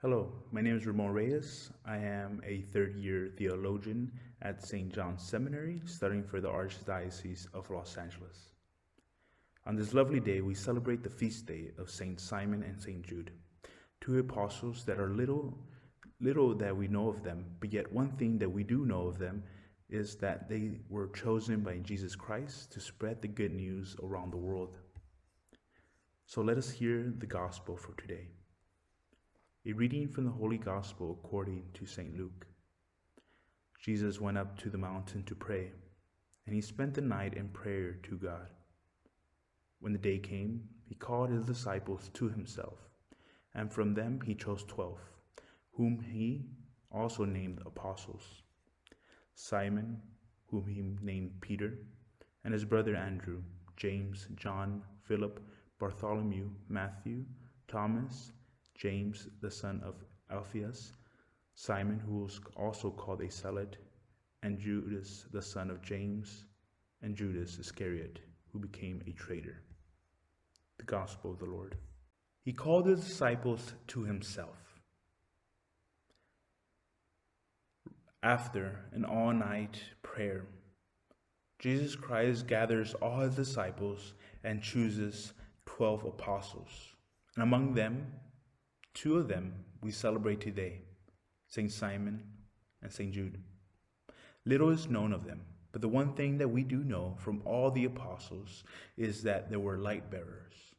Hello, my name is Ramon Reyes. I am a third-year theologian at St. John's Seminary, studying for the Archdiocese of Los Angeles. On this lovely day, we celebrate the feast day of St. Simon and St. Jude, two apostles that are little that we know of them, but yet one thing that we do know of them is that they were chosen by Jesus Christ to spread the good news around the world. So let us hear the gospel for today. A reading from the Holy Gospel according to St. Luke. Jesus went up to the mountain to pray, and he spent the night in prayer to God. When the day came, he called his disciples to himself, and from them he chose 12, whom he also named apostles: Simon, whom he named Peter, and his brother Andrew, James, John, Philip, Bartholomew, Matthew, Thomas, James, the son of Alphaeus, Simon, who was also called a Zealot, and Judas, the son of James, and Judas Iscariot, who became a traitor. The Gospel of the Lord. He called his disciples to himself. After an all-night prayer, Jesus Christ gathers all his disciples and chooses 12 apostles, and among them, 2 of them we celebrate today, St. Simon and St. Jude. Little is known of them, but the one thing that we do know from all the apostles is that they were light bearers.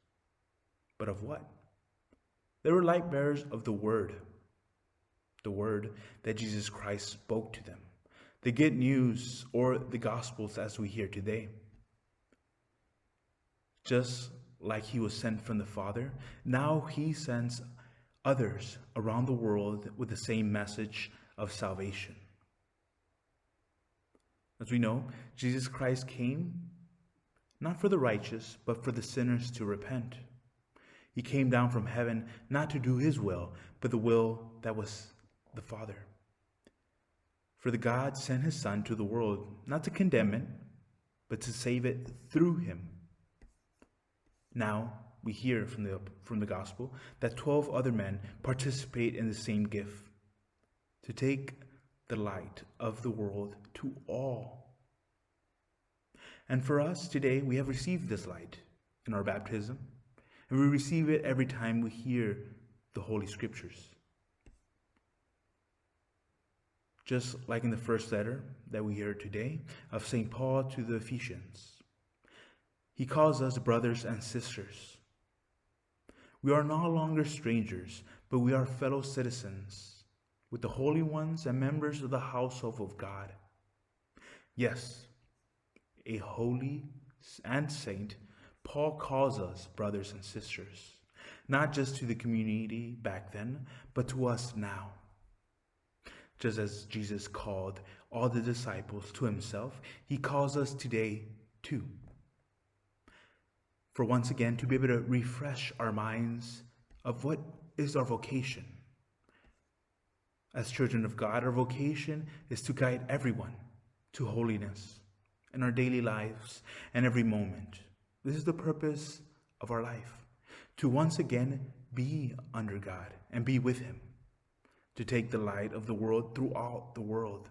But of what? They were light bearers of the word that Jesus Christ spoke to them, the good news, or the Gospels as we hear today. Just like he was sent from the Father, now he sends others around the world with the same message of salvation. As we know, Jesus Christ came not for the righteous, but for the sinners to repent. He came down from heaven not to do his will, but the will that was the Father. For the God sent his Son to the world, not to condemn it, but to save it through him. Now, we hear from the gospel that 12 other men participate in the same gift, to take the light of the world to all. And for us today, we have received this light in our baptism, and we receive it every time we hear the Holy Scriptures. Just like in the first letter that we hear today of St. Paul to the Ephesians, he calls us brothers and sisters. We are no longer strangers, but we are fellow citizens with the holy ones and members of the household of God. Yes, a holy and saint, Paul calls us brothers and sisters, not just to the community back then, but to us now. Just as Jesus called all the disciples to himself, he calls us today too. For once again, to be able to refresh our minds of what is our vocation. As children of God, our vocation is to guide everyone to holiness in our daily lives and every moment. This is the purpose of our life, to once again be under God and be with him, to take the light of the world throughout the world,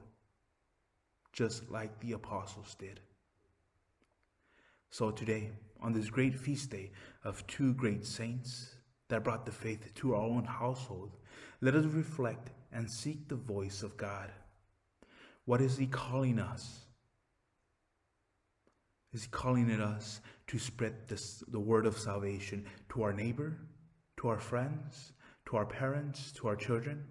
just like the apostles did. So today, on this great feast day of 2 great saints that brought the faith to our own household, let us reflect and seek the voice of God. What is he calling us? Is he calling us to spread the word of salvation to our neighbor, to our friends, to our parents, to our children?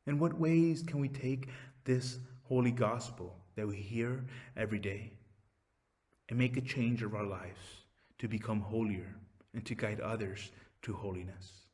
In what ways can we take this holy gospel that we hear every day and make a change of our lives to become holier and to guide others to holiness?